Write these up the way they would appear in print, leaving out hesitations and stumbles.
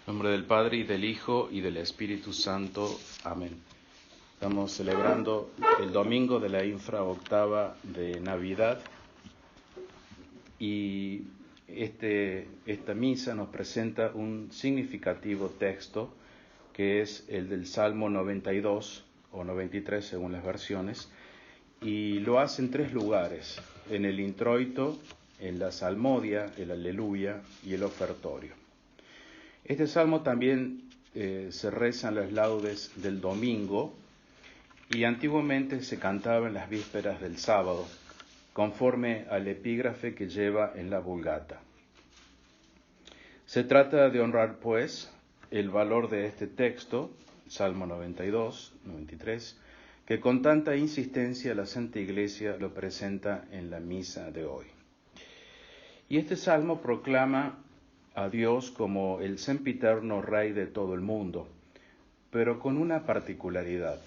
En nombre del Padre, y del Hijo, y del Espíritu Santo. Amén. Estamos celebrando el domingo de la infraoctava de Navidad y esta misa nos presenta un significativo texto que es el del Salmo 92 o 93 según las versiones, y lo hace en tres lugares: en el introito, en la salmodia, el aleluya y el ofertorio. Este salmo también se reza en las laudes del domingo y antiguamente se cantaba en las vísperas del sábado, conforme al epígrafe que lleva en la Vulgata. Se trata de honrar, pues, el valor de este texto, Salmo 92, 93, que con tanta insistencia la Santa Iglesia lo presenta en la misa de hoy. Y este salmo proclama a Dios como el sempiterno Rey de todo el mundo, pero con una particularidad.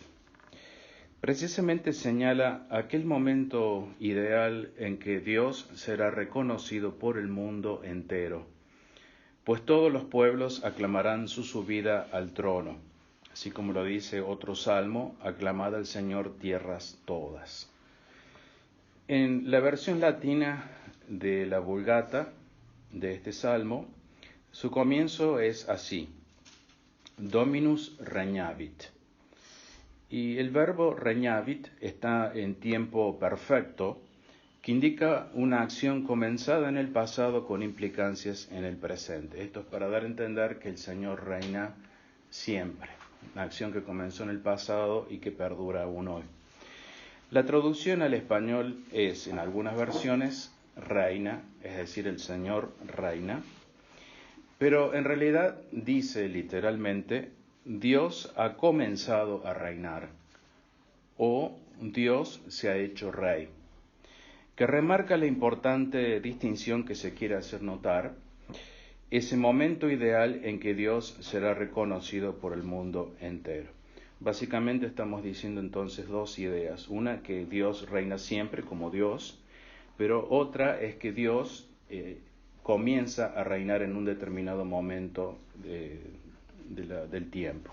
Precisamente señala aquel momento ideal en que Dios será reconocido por el mundo entero, pues todos los pueblos aclamarán su subida al trono, así como lo dice otro salmo: aclamad al Señor tierras todas. En la versión latina de la Vulgata de este salmo, su comienzo es así: Dominus regnavit. Y el verbo regnavit está en tiempo perfecto, que indica una acción comenzada en el pasado con implicancias en el presente. Esto es para dar a entender que el Señor reina siempre, una acción que comenzó en el pasado y que perdura aún hoy. La traducción al español es, en algunas versiones, reina, es decir, el Señor reina, pero en realidad dice literalmente: Dios ha comenzado a reinar, o Dios se ha hecho rey, que remarca la importante distinción que se quiere hacer notar, ese momento ideal en que Dios será reconocido por el mundo entero. Básicamente estamos diciendo entonces dos ideas: una, que Dios reina siempre como Dios, pero otra es que Dios comienza a reinar en un determinado momento del tiempo.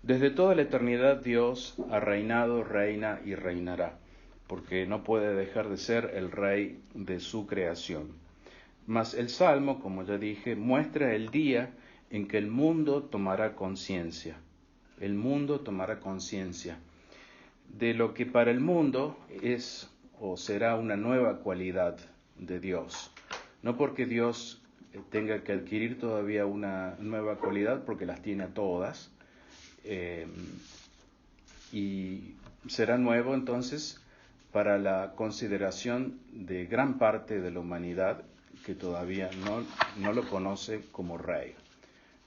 Desde toda la eternidad Dios ha reinado, reina y reinará, porque no puede dejar de ser el Rey de su creación. Mas el Salmo, como ya dije, muestra el día en que el mundo tomará conciencia. El mundo tomará conciencia de lo que para el mundo es o será una nueva cualidad de Dios. No porque Dios tenga que adquirir todavía una nueva cualidad, porque las tiene todas, y será nuevo entonces para la consideración de gran parte de la humanidad que todavía no lo conoce como Rey.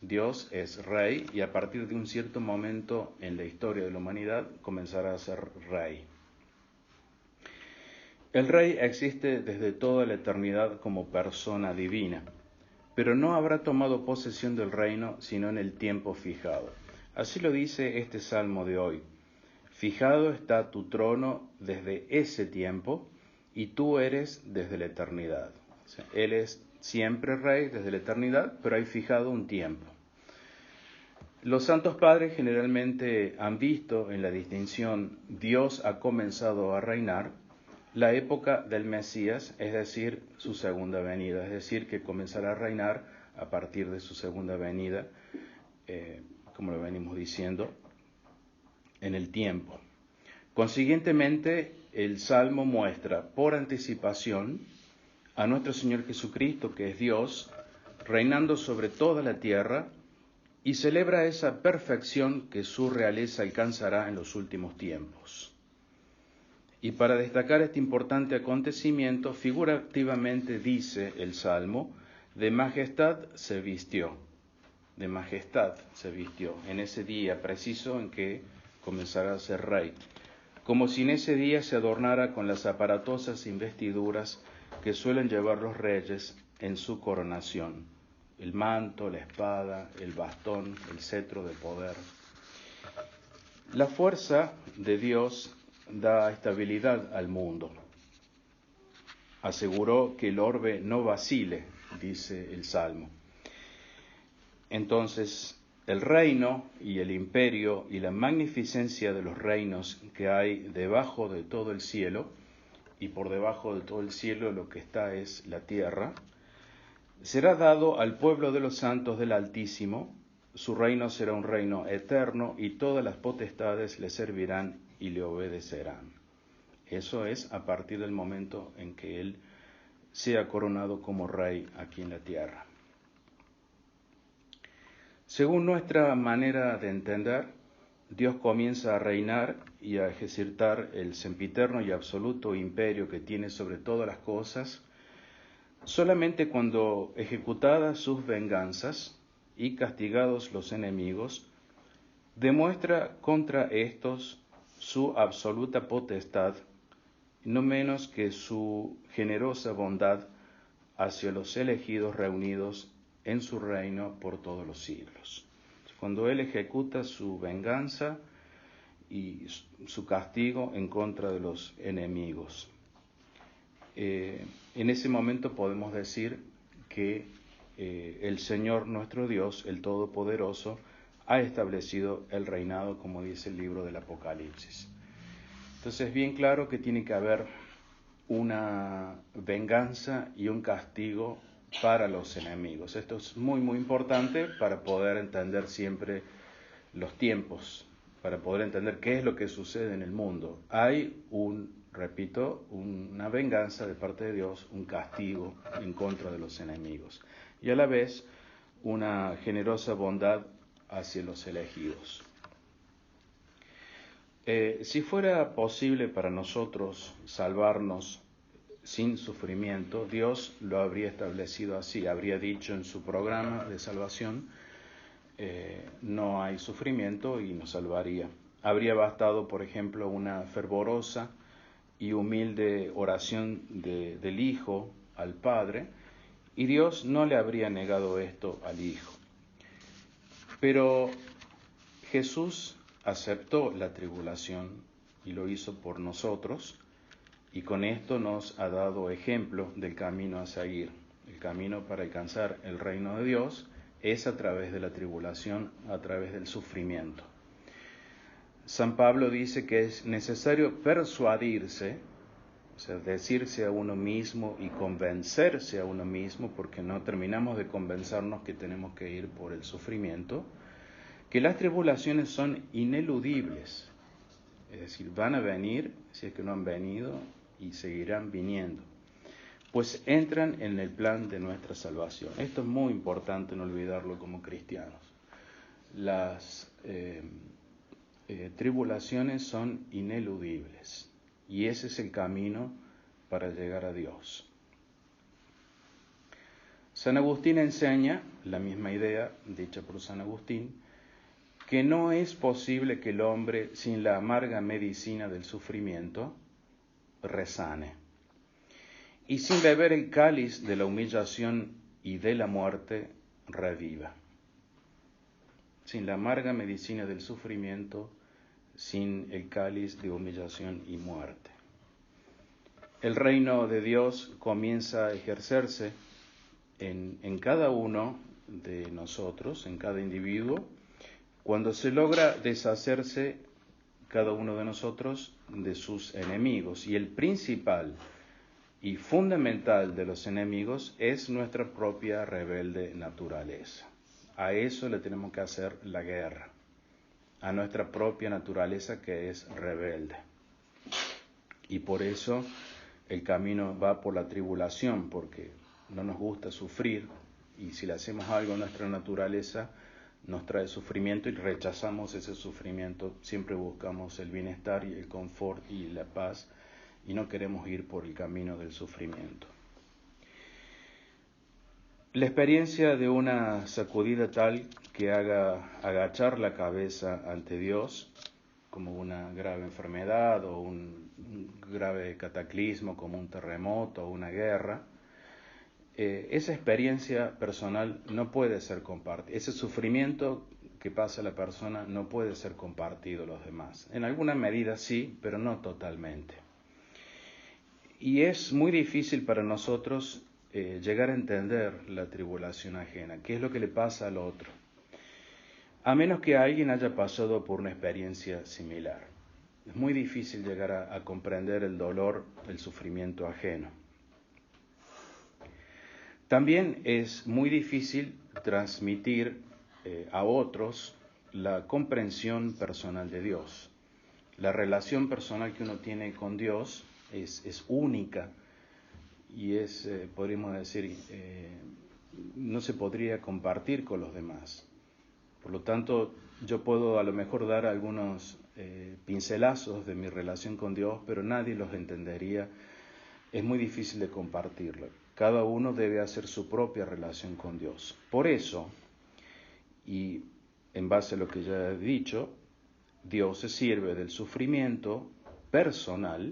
Dios es Rey y a partir de un cierto momento en la historia de la humanidad comenzará a ser Rey. El Rey existe desde toda la eternidad como persona divina, pero no habrá tomado posesión del reino sino en el tiempo fijado. Así lo dice este salmo de hoy: fijado está tu trono desde ese tiempo y tú eres desde la eternidad. O sea, Él es siempre Rey desde la eternidad, pero hay fijado un tiempo. Los santos padres generalmente han visto en la distinción Dios ha comenzado a reinar la época del Mesías, es decir, su segunda venida, es decir, que comenzará a reinar a partir de su segunda venida, como lo venimos diciendo, en el tiempo. Consiguientemente, el Salmo muestra por anticipación a nuestro Señor Jesucristo, que es Dios, reinando sobre toda la tierra, y celebra esa perfección que su realeza alcanzará en los últimos tiempos. Y para destacar este importante acontecimiento, figurativamente dice el Salmo: de majestad se vistió. De majestad se vistió en ese día preciso en que comenzará a ser rey, como si en ese día se adornara con las aparatosas investiduras que suelen llevar los reyes en su coronación: el manto, la espada, el bastón, el cetro de poder. La fuerza de Dios da estabilidad al mundo. Aseguró que el orbe no vacile, dice el Salmo. Entonces, el reino y el imperio y la magnificencia de los reinos que hay debajo de todo el cielo, y por debajo de todo el cielo lo que está es la tierra, será dado al pueblo de los santos del Altísimo. Su reino será un reino eterno y todas las potestades le servirán y le obedecerán. Eso es a partir del momento en que Él sea coronado como rey aquí en la tierra. Según nuestra manera de entender, Dios comienza a reinar y a ejercitar el sempiterno y absoluto imperio que tiene sobre todas las cosas, solamente cuando ejecutadas sus venganzas y castigados los enemigos, demuestra contra estos su absoluta potestad, no menos que su generosa bondad hacia los elegidos reunidos en su reino por todos los siglos. Cuando Él ejecuta su venganza y su castigo en contra de los enemigos. En ese momento podemos decir que el Señor nuestro Dios, el Todopoderoso, ha establecido el reinado, como dice el libro del Apocalipsis. Entonces es bien claro que tiene que haber una venganza y un castigo para los enemigos. Esto es muy, muy importante para poder entender siempre los tiempos, para poder entender qué es lo que sucede en el mundo. Hay una venganza de parte de Dios, un castigo en contra de los enemigos. Y a la vez, una generosa bondad hacia los elegidos. Si fuera posible para nosotros salvarnos sin sufrimiento, Dios lo habría establecido así, habría dicho en su programa de salvación, no hay sufrimiento y nos salvaría. Habría bastado, por ejemplo, una fervorosa y humilde oración del Hijo al Padre, y Dios no le habría negado esto al Hijo. Pero Jesús aceptó la tribulación y lo hizo por nosotros, y con esto nos ha dado ejemplo del camino a seguir. El camino para alcanzar el reino de Dios es a través de la tribulación, a través del sufrimiento. San Pablo dice que es necesario persuadirse, o sea, decirse a uno mismo y convencerse a uno mismo, porque no terminamos de convencernos que tenemos que ir por el sufrimiento, que las tribulaciones son ineludibles, es decir, van a venir, si es que no han venido, y seguirán viniendo, pues entran en el plan de nuestra salvación. Esto es muy importante no olvidarlo como cristianos. Las tribulaciones son ineludibles, y ese es el camino para llegar a Dios. San Agustín enseña, la misma idea dicha por San Agustín, que no es posible que el hombre, sin la amarga medicina del sufrimiento, resane, y sin beber el cáliz de la humillación y de la muerte, reviva. Sin la amarga medicina del sufrimiento, sin el cáliz de humillación y muerte. El reino de Dios comienza a ejercerse en cada uno de nosotros, en cada individuo, cuando se logra deshacerse cada uno de nosotros de sus enemigos. Y el principal y fundamental de los enemigos es nuestra propia rebelde naturaleza. A eso le tenemos que hacer la guerra, a nuestra propia naturaleza que es rebelde. Y por eso el camino va por la tribulación, porque no nos gusta sufrir, y si le hacemos algo a nuestra naturaleza, nos trae sufrimiento y rechazamos ese sufrimiento. Siempre buscamos el bienestar y el confort y la paz, y no queremos ir por el camino del sufrimiento. La experiencia de una sacudida tal que haga agachar la cabeza ante Dios, como una grave enfermedad o un grave cataclismo como un terremoto o una guerra, esa experiencia personal no puede ser compartida. Ese sufrimiento que pasa a la persona no puede ser compartido a los demás. En alguna medida sí, pero no totalmente. Y es muy difícil para nosotros llegar a entender la tribulación ajena. ¿Qué es lo que le pasa al otro? a menos que alguien haya pasado por una experiencia similar. Es muy difícil llegar a comprender el dolor, el sufrimiento ajeno. También es muy difícil transmitir a otros la comprensión personal de Dios. La relación personal que uno tiene con Dios es única y podríamos decir, no se podría compartir con los demás. Por lo tanto, yo puedo a lo mejor dar algunos pincelazos de mi relación con Dios, pero nadie los entendería. Es muy difícil de compartirlo. Cada uno debe hacer su propia relación con Dios. Por eso, y en base a lo que ya he dicho, Dios se sirve del sufrimiento personal,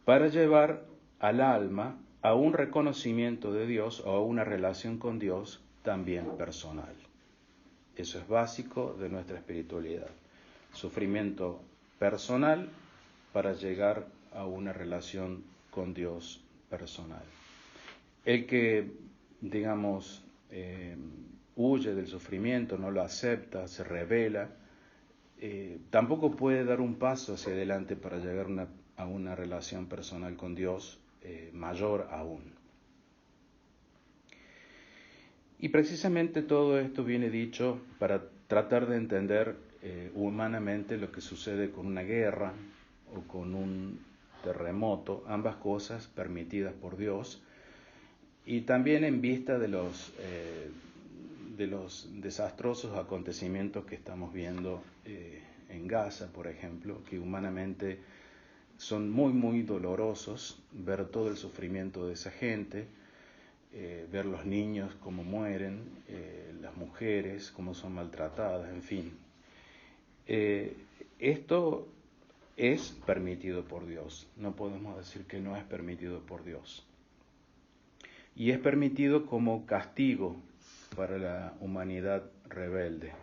para llevar al alma a un reconocimiento de Dios o a una relación con Dios también personal. Eso es básico de nuestra espiritualidad. Sufrimiento personal para llegar a una relación con Dios personal. El que, digamos, huye del sufrimiento, no lo acepta, se rebela, tampoco puede dar un paso hacia adelante para llegar a una relación personal con Dios mayor aún. Y precisamente todo esto viene dicho para tratar de entender humanamente lo que sucede con una guerra o con un terremoto, ambas cosas permitidas por Dios, y también en vista de los desastrosos acontecimientos que estamos viendo en Gaza, por ejemplo, que humanamente son muy, muy dolorosos, ver todo el sufrimiento de esa gente, ver los niños cómo mueren, las mujeres cómo son maltratadas, en fin. Esto es permitido por Dios, no podemos decir que no es permitido por Dios. Y es permitido como castigo para la humanidad rebelde.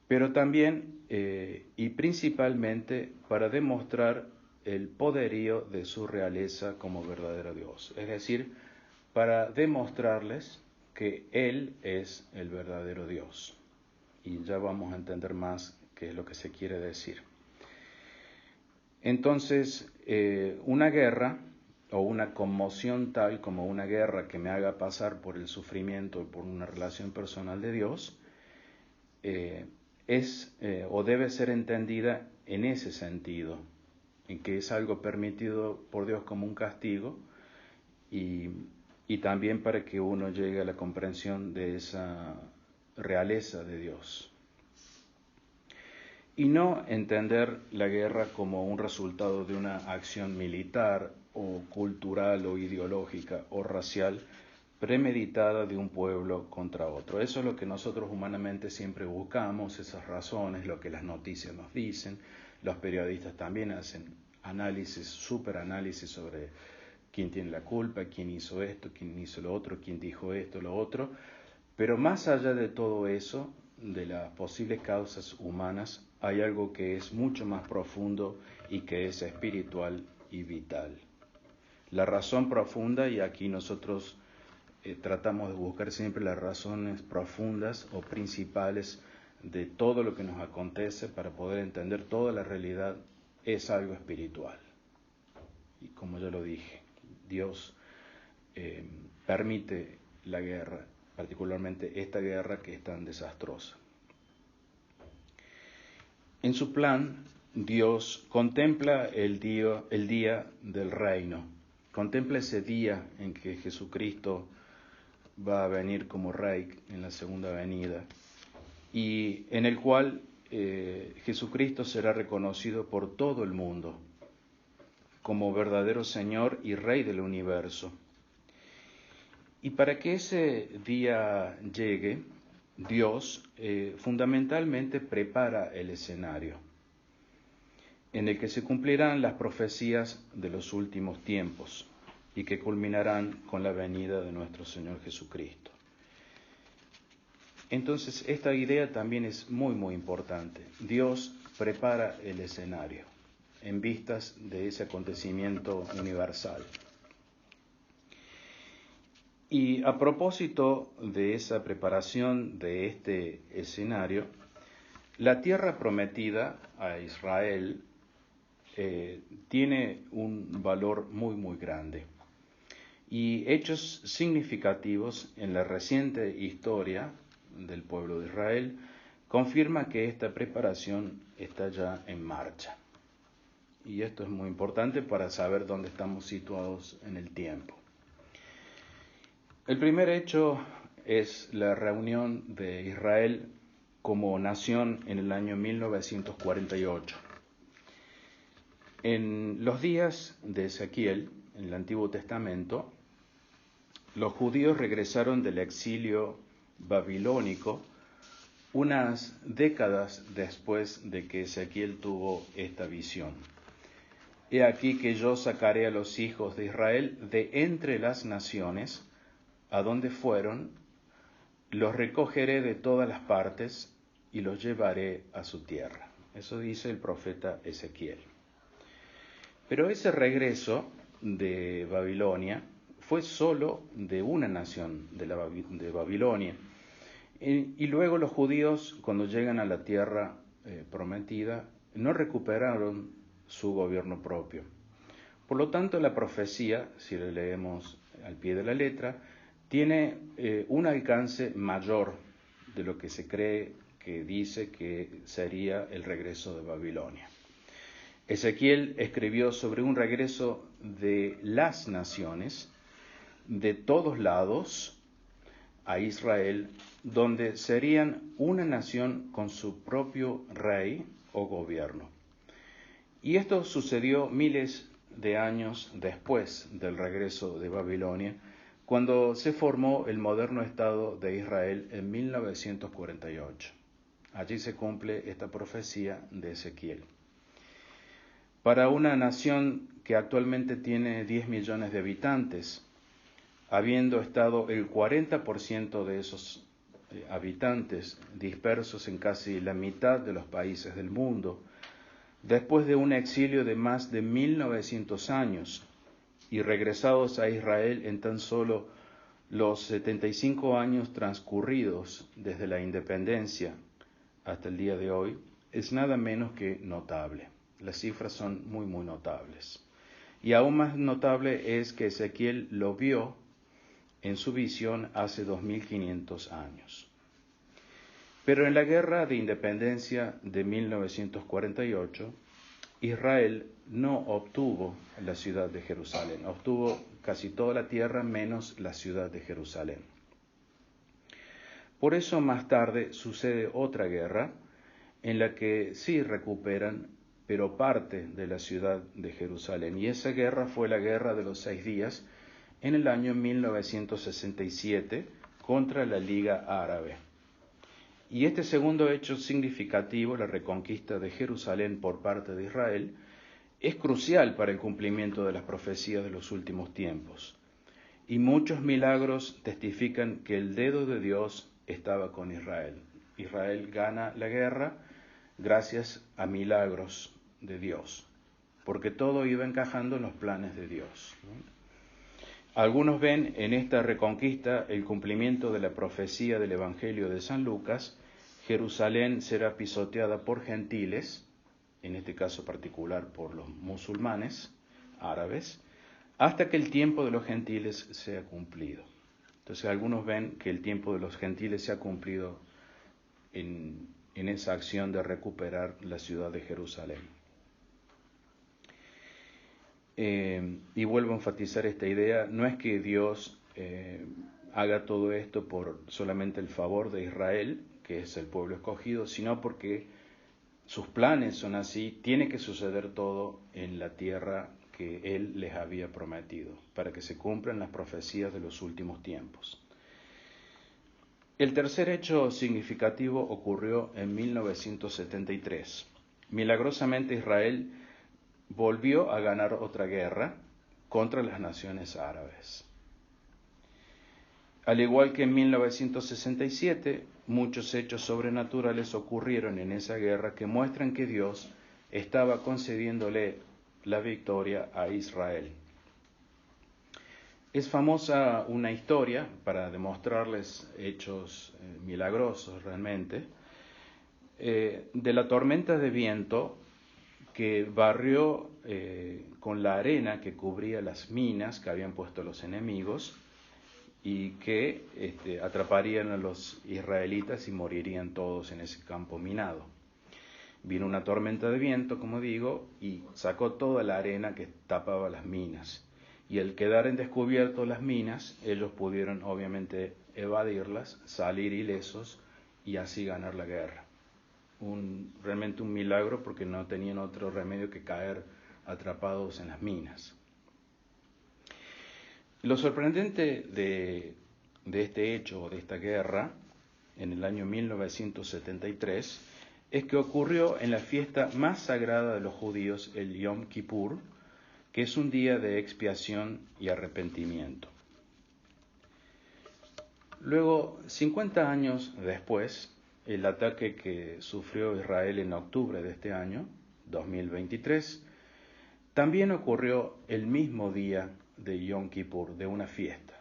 Pero también y principalmente para demostrar el poderío de su realeza como verdadero Dios. Es decir, para demostrarles que Él es el verdadero Dios. Y ya vamos a entender más qué es lo que se quiere decir. Entonces, una guerra o una conmoción tal como una guerra que me haga pasar por el sufrimiento, por una relación personal de Dios, es o debe ser entendida en ese sentido, en que es algo permitido por Dios como un castigo y también para que uno llegue a la comprensión de esa realeza de Dios. Y no entender la guerra como un resultado de una acción militar o cultural o ideológica o racial premeditada de un pueblo contra otro. Eso es lo que nosotros humanamente siempre buscamos, esas razones, lo que las noticias nos dicen. Los periodistas también hacen análisis, superanálisis sobre quién tiene la culpa, quién hizo esto, quién hizo lo otro, quién dijo esto, lo otro. Pero más allá de todo eso, de las posibles causas humanas, hay algo que es mucho más profundo y que es espiritual y vital. La razón profunda, y aquí nosotros tratamos de buscar siempre las razones profundas o principales de todo lo que nos acontece para poder entender toda la realidad, es algo espiritual. Y como ya lo dije, Dios permite la guerra, particularmente esta guerra que es tan desastrosa. En su plan, Dios contempla el día del reino, contempla ese día en que Jesucristo va a venir como Rey en la segunda venida, y en el cual Jesucristo será reconocido por todo el mundo como verdadero Señor y Rey del universo. Y para que ese día llegue, Dios fundamentalmente prepara el escenario en el que se cumplirán las profecías de los últimos tiempos y que culminarán con la venida de nuestro Señor Jesucristo. Entonces, esta idea también es muy, muy importante. Dios prepara el escenario en vistas de ese acontecimiento universal. Y a propósito de esa preparación de este escenario, la tierra prometida a Israel tiene un valor muy, muy grande. Y hechos significativos en la reciente historia del pueblo de Israel confirma que esta preparación está ya en marcha. Y esto es muy importante para saber dónde estamos situados en el tiempo. El primer hecho es la reunión de Israel como nación en el año 1948. En los días de Ezequiel, en el Antiguo Testamento, los judíos regresaron del exilio babilónico unas décadas después de que Ezequiel tuvo esta visión. He aquí que yo sacaré a los hijos de Israel de entre las naciones, a donde fueron, los recogeré de todas las partes y los llevaré a su tierra. Eso dice el profeta Ezequiel. Pero ese regreso de Babilonia fue solo de una nación, de Babilonia. Y luego los judíos, cuando llegan a la tierra prometida, no recuperaron su gobierno propio. Por lo tanto, la profecía, si la leemos al pie de la letra, tiene un alcance mayor de lo que se cree que dice que sería el regreso de Babilonia. Ezequiel escribió sobre un regreso de las naciones, de todos lados, a Israel, donde serían una nación con su propio rey o gobierno. Y esto sucedió miles de años después del regreso de Babilonia, cuando se formó el moderno Estado de Israel en 1948. Allí se cumple esta profecía de Ezequiel. Para una nación que actualmente tiene 10 millones de habitantes, habiendo estado el 40% de esos habitantes dispersos en casi la mitad de los países del mundo, después de un exilio de más de 1900 años y regresados a Israel en tan solo los 75 años transcurridos desde la independencia hasta el día de hoy, es nada menos que notable. Las cifras son muy, muy notables. Y aún más notable es que Ezequiel lo vio en su visión hace 2500 años. Pero en la guerra de independencia de 1948, Israel no obtuvo la ciudad de Jerusalén, obtuvo casi toda la tierra menos la ciudad de Jerusalén. Por eso más tarde sucede otra guerra en la que sí recuperan, pero parte de la ciudad de Jerusalén. Y esa guerra fue la Guerra de los 6 Días en el año 1967 contra la Liga Árabe. Y este segundo hecho significativo, la reconquista de Jerusalén por parte de Israel, es crucial para el cumplimiento de las profecías de los últimos tiempos. Y muchos milagros testifican que el dedo de Dios estaba con Israel. Israel gana la guerra gracias a milagros de Dios, porque todo iba encajando en los planes de Dios, ¿no? Algunos ven en esta reconquista el cumplimiento de la profecía del Evangelio de San Lucas. Jerusalén será pisoteada por gentiles, en este caso particular por los musulmanes árabes, hasta que el tiempo de los gentiles sea cumplido. Entonces algunos ven que el tiempo de los gentiles se ha cumplido en esa acción de recuperar la ciudad de Jerusalén. Y vuelvo a enfatizar esta idea, no es que Dios haga todo esto por solamente el favor de Israel, que es el pueblo escogido, sino porque sus planes son así, tiene que suceder todo en la tierra que Él les había prometido, para que se cumplan las profecías de los últimos tiempos. El tercer hecho significativo ocurrió en 1973. Milagrosamente Israel volvió a ganar otra guerra contra las naciones árabes. Al igual que en 1967, muchos hechos sobrenaturales ocurrieron en esa guerra que muestran que Dios estaba concediéndole la victoria a Israel. Es famosa una historia para demostrarles hechos milagrosos realmente, de la tormenta de viento que barrió con la arena que cubría las minas que habían puesto los enemigos y que atraparían a los israelitas y morirían todos en ese campo minado. Vino una tormenta de viento, como digo, y sacó toda la arena que tapaba las minas. Y al quedar en descubierto las minas, ellos pudieron obviamente evadirlas, salir ilesos y así ganar la guerra. Realmente un milagro, porque no tenían otro remedio que caer atrapados en las minas. Lo sorprendente de este hecho, de esta guerra, en el año 1973, es que ocurrió en la fiesta más sagrada de los judíos, el Yom Kippur, que es un día de expiación y arrepentimiento. Luego, 50 años después, el ataque que sufrió Israel en octubre de este año, 2023, también ocurrió el mismo día de Yom Kippur, de una fiesta.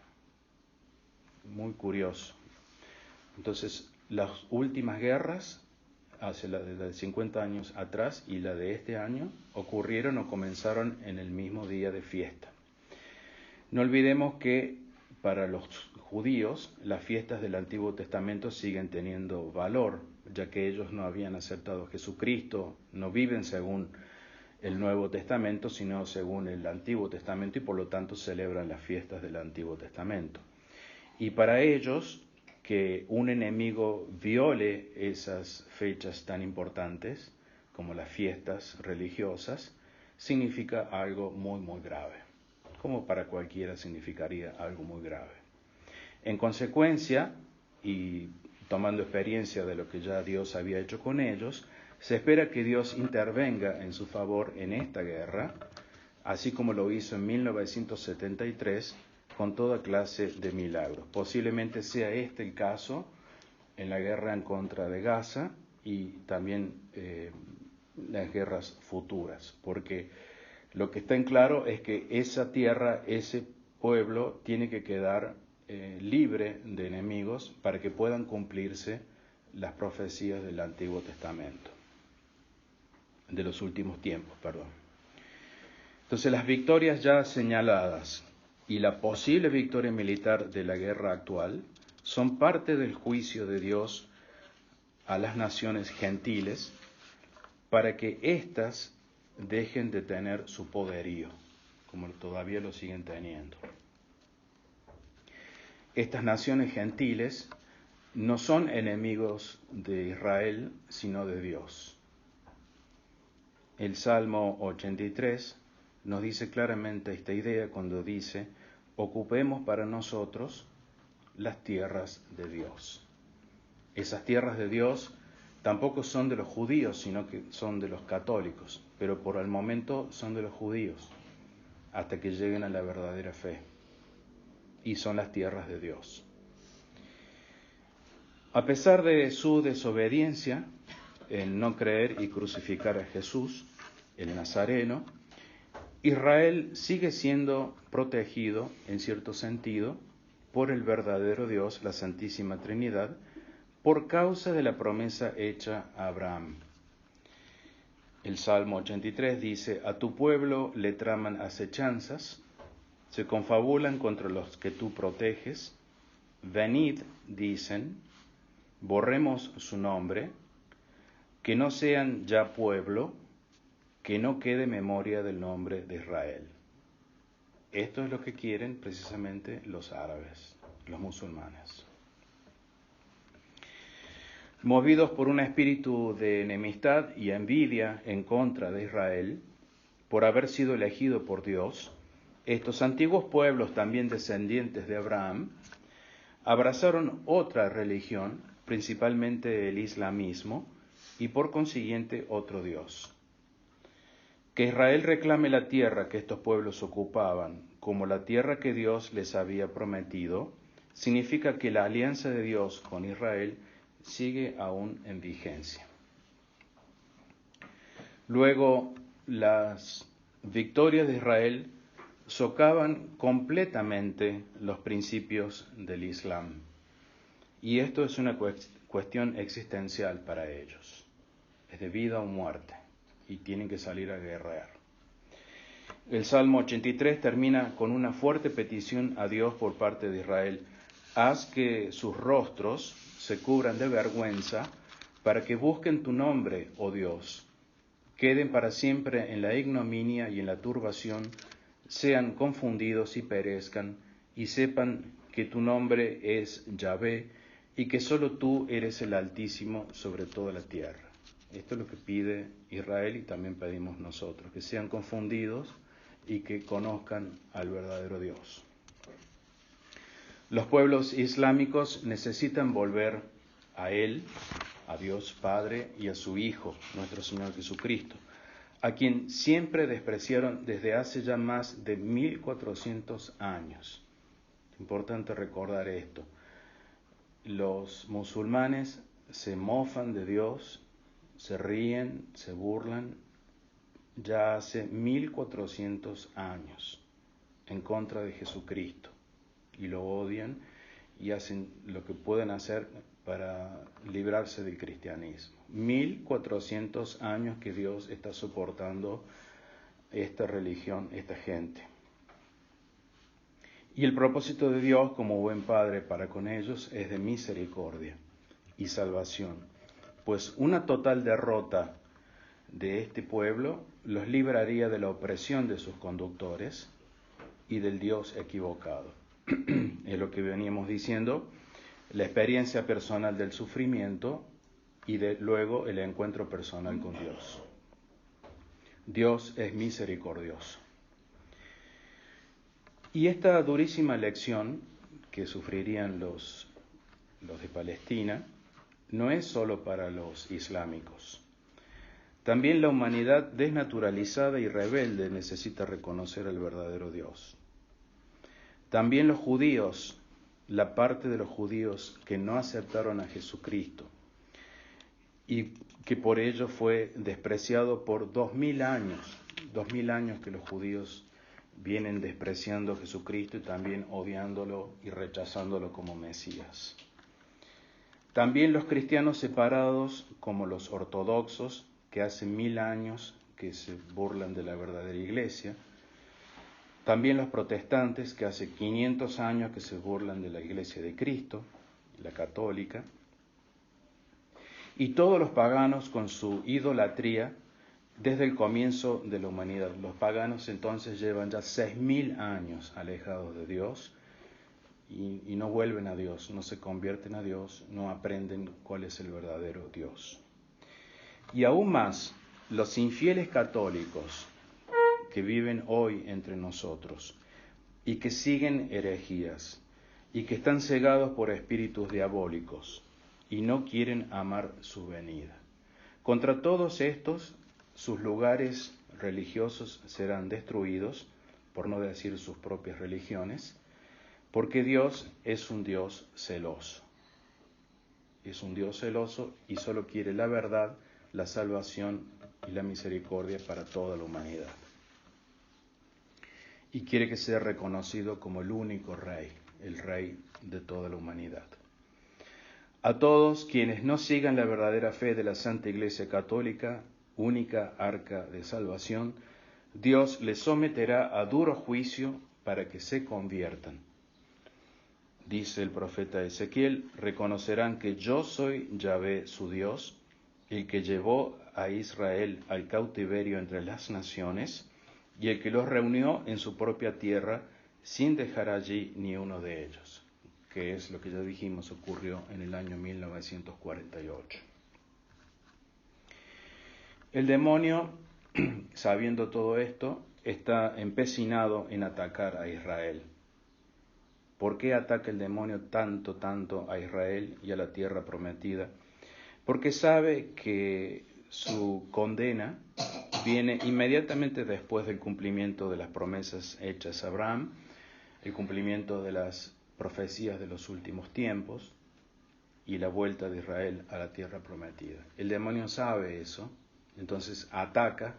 Muy curioso. Entonces, las últimas guerras, hace la de 50 años atrás y la de este año, ocurrieron o comenzaron en el mismo día de fiesta. No olvidemos que para los judíos las fiestas del Antiguo Testamento siguen teniendo valor, ya que ellos no habían aceptado a Jesucristo, no viven según el Nuevo Testamento, sino según el Antiguo Testamento, y por lo tanto celebran las fiestas del Antiguo Testamento. Y para ellos, que un enemigo viole esas fechas tan importantes como las fiestas religiosas, significa algo muy, muy grave. Como para cualquiera significaría algo muy grave. En consecuencia, y tomando experiencia de lo que ya Dios había hecho con ellos, se espera que Dios intervenga en su favor en esta guerra, así como lo hizo en 1973 con toda clase de milagros. Posiblemente sea este el caso en la guerra en contra de Gaza y también las guerras futuras, porque lo que está en claro es que esa tierra, ese pueblo, tiene que quedar libre de enemigos para que puedan cumplirse las profecías del Antiguo Testamento, de los últimos tiempos, perdón. Entonces las victorias ya señaladas y la posible victoria militar de la guerra actual son parte del juicio de Dios a las naciones gentiles para que éstas dejen de tener su poderío, como todavía lo siguen teniendo. Estas naciones gentiles no son enemigos de Israel, sino de Dios. El Salmo 83 nos dice claramente esta idea cuando dice: ocupemos para nosotros las tierras de Dios. Esas tierras de Dios tampoco son de los judíos, sino que son de los católicos, pero por el momento son de los judíos, hasta que lleguen a la verdadera fe. Y son las tierras de Dios. A pesar de su desobediencia en no creer y crucificar a Jesús, el Nazareno, Israel sigue siendo protegido, en cierto sentido, por el verdadero Dios, la Santísima Trinidad, por causa de la promesa hecha a Abraham. El Salmo 83 dice: a tu pueblo le traman acechanzas, se confabulan contra los que tú proteges. Venid, dicen, borremos su nombre, que no sean ya pueblo, que no quede memoria del nombre de Israel. Esto es lo que quieren precisamente los árabes, los musulmanes. Movidos por un espíritu de enemistad y envidia en contra de Israel, por haber sido elegido por Dios, estos antiguos pueblos, también descendientes de Abraham, abrazaron otra religión, principalmente el islamismo, y por consiguiente otro Dios. Que Israel reclame la tierra que estos pueblos ocupaban como la tierra que Dios les había prometido, significa que la alianza de Dios con Israel sigue aún en vigencia. Luego, las victorias de Israel socavan completamente los principios del Islam. Y esto es una cuestión existencial para ellos. Es de vida o muerte. Y tienen que salir a guerrear. El Salmo 83 termina con una fuerte petición a Dios por parte de Israel. Haz que sus rostros se cubran de vergüenza para que busquen tu nombre, oh Dios. Queden para siempre en la ignominia y en la turbación, sean confundidos y perezcan, y sepan que tu nombre es Yahvé, y que solo tú eres el Altísimo sobre toda la tierra. Esto es lo que pide Israel y también pedimos nosotros, que sean confundidos y que conozcan al verdadero Dios. Los pueblos islámicos necesitan volver a Él, a Dios Padre y a su Hijo, nuestro Señor Jesucristo, a quien siempre despreciaron desde hace ya más de 1400 años. Importante recordar esto. Los musulmanes se mofan de Dios, se ríen, se burlan, ya hace 1400 años en contra de Jesucristo y lo odian y hacen lo que pueden hacer para librarse del cristianismo. 1400 años que Dios está soportando esta religión, esta gente. Y el propósito de Dios como buen Padre para con ellos es de misericordia y salvación, pues una total derrota de este pueblo los libraría de la opresión de sus conductores y del Dios equivocado. Es lo que veníamos diciendo, la experiencia personal del sufrimiento y luego el encuentro personal con Dios. Dios es misericordioso. Y esta durísima lección que sufrirían los de Palestina no es solo para los islámicos. También la humanidad desnaturalizada y rebelde necesita reconocer al verdadero Dios. También los judíos, la parte de los judíos que no aceptaron a Jesucristo y que por ello fue despreciado por 2000 años que los judíos vienen despreciando a Jesucristo y también odiándolo y rechazándolo como Mesías. También los cristianos separados como los ortodoxos, que hace 1000 años que se burlan de la verdadera iglesia. También los protestantes, que hace 500 años que se burlan de la iglesia de Cristo, la católica. Y todos los paganos con su idolatría desde el comienzo de la humanidad. Los paganos entonces llevan ya 6000 años alejados de Dios y no vuelven a Dios, no se convierten a Dios, no aprenden cuál es el verdadero Dios. Y aún más, los infieles católicos que viven hoy entre nosotros y que siguen herejías y que están cegados por espíritus diabólicos y no quieren amar su venida. Contra todos estos, sus lugares religiosos serán destruidos, por no decir sus propias religiones, porque Dios es un Dios celoso. Es un Dios celoso y solo quiere la verdad, la salvación y la misericordia para toda la humanidad. Y quiere que sea reconocido como el único Rey, el Rey de toda la humanidad. A todos quienes no sigan la verdadera fe de la Santa Iglesia Católica, única arca de salvación, Dios les someterá a duro juicio para que se conviertan. Dice el profeta Ezequiel, reconocerán que yo soy Yahvé su Dios, el que llevó a Israel al cautiverio entre las naciones y el que los reunió en su propia tierra sin dejar allí ni uno de ellos, que es lo que ya dijimos ocurrió en el año 1948. El demonio, sabiendo todo esto, está empecinado en atacar a Israel. ¿Por qué ataca el demonio tanto a Israel y a la tierra prometida? Porque sabe que su condena viene inmediatamente después del cumplimiento de las promesas hechas a Abraham, el cumplimiento de las profecías de los últimos tiempos y la vuelta de Israel a la tierra prometida. El demonio sabe eso, entonces ataca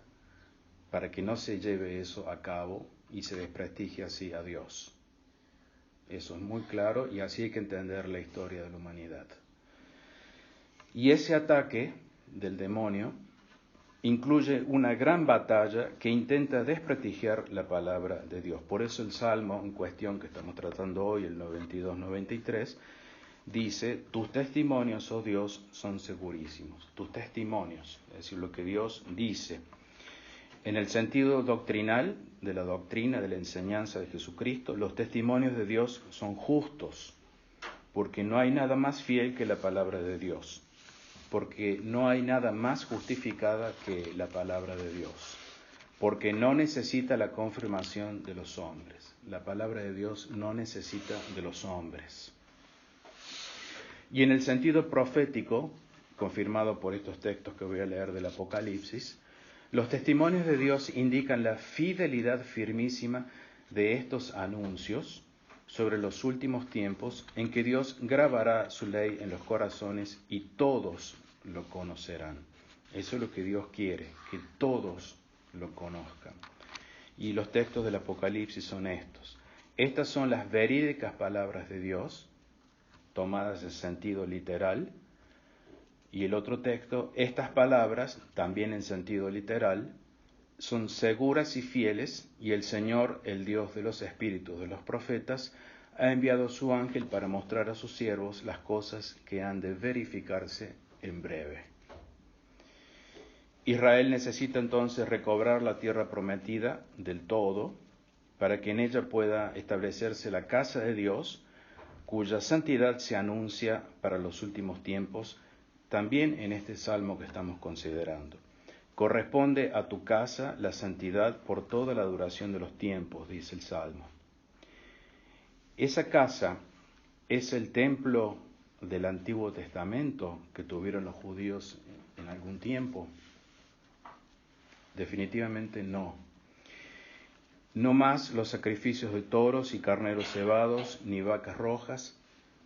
para que no se lleve eso a cabo y se desprestigia así a Dios. Eso es muy claro y así hay que entender la historia de la humanidad. Y ese ataque del demonio incluye una gran batalla que intenta desprestigiar la palabra de Dios. Por eso el salmo en cuestión que estamos tratando hoy, el 92-93, dice: tus testimonios, oh Dios, son segurísimos. Tus testimonios, es decir, lo que Dios dice. En el sentido doctrinal, de la doctrina, de la enseñanza de Jesucristo, los testimonios de Dios son justos, porque no hay nada más fiel que la palabra de Dios, porque no hay nada más justificada que la palabra de Dios, porque no necesita la confirmación de los hombres. La palabra de Dios no necesita de los hombres. Y en el sentido profético, confirmado por estos textos que voy a leer del Apocalipsis, los testimonios de Dios indican la fidelidad firmísima de estos anuncios sobre los últimos tiempos en que Dios grabará su ley en los corazones y todos lo conocerán. Eso es lo que Dios quiere, que todos lo conozcan. Y los textos del Apocalipsis son estos. Estas son las verídicas palabras de Dios, tomadas en sentido literal. Y el otro texto: estas palabras, también en sentido literal, son seguras y fieles, y el Señor, el Dios de los espíritus de los profetas, ha enviado su ángel para mostrar a sus siervos las cosas que han de verificarse en breve. Israel necesita entonces recobrar la tierra prometida del todo, para que en ella pueda establecerse la casa de Dios, cuya santidad se anuncia para los últimos tiempos, también en este salmo que estamos considerando. Corresponde a tu casa la santidad por toda la duración de los tiempos, dice el salmo. Esa casa es el templo del Antiguo Testamento que tuvieron los judíos en algún tiempo. Definitivamente no. No más los sacrificios de toros y carneros cebados, ni vacas rojas,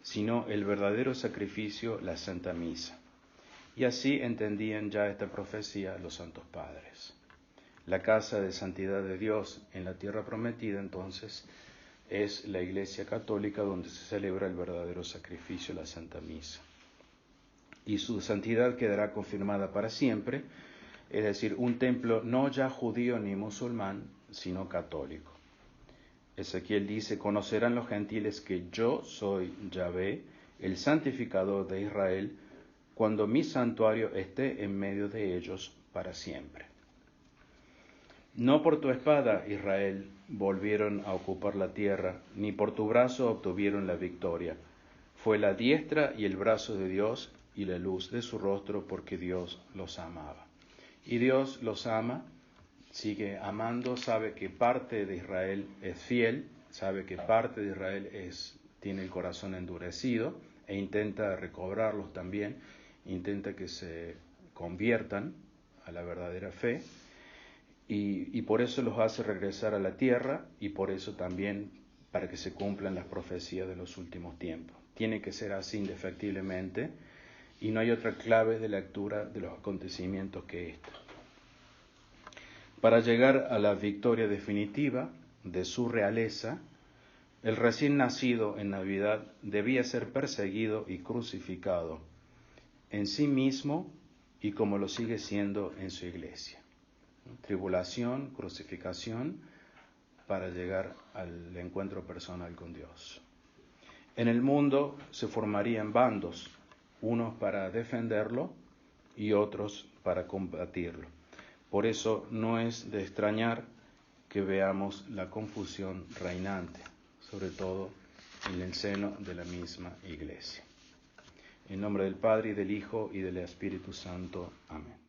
sino el verdadero sacrificio, la Santa Misa. Y así entendían ya esta profecía los santos padres. La casa de santidad de Dios en la tierra prometida, entonces, es la Iglesia Católica, donde se celebra el verdadero sacrificio, la Santa Misa. Y su santidad quedará confirmada para siempre, es decir, un templo no ya judío ni musulmán, sino católico. Ezequiel dice: conocerán los gentiles que yo soy Yahvé, el santificador de Israel, cuando mi santuario esté en medio de ellos para siempre. No por tu espada, Israel, volvieron a ocupar la tierra, ni por tu brazo obtuvieron la victoria. Fue la diestra y el brazo de Dios y la luz de su rostro, porque Dios los amaba. Y Dios los ama, sigue amando, sabe que parte de Israel es fiel, sabe que parte de Israel tiene el corazón endurecido, e intenta recobrarlos también, intenta que se conviertan a la verdadera fe, y por eso los hace regresar a la tierra, y por eso también para que se cumplan las profecías de los últimos tiempos. Tiene que ser así indefectiblemente, y no hay otra clave de lectura de los acontecimientos que esta. Para llegar a la victoria definitiva de su realeza, el recién nacido en Navidad debía ser perseguido y crucificado en sí mismo y como lo sigue siendo en su iglesia. Tribulación, crucificación, para llegar al encuentro personal con Dios. En el mundo se formarían bandos, unos para defenderlo y otros para combatirlo. Por eso no es de extrañar que veamos la confusión reinante, sobre todo en el seno de la misma iglesia. En nombre del Padre, y del Hijo, y del Espíritu Santo. Amén.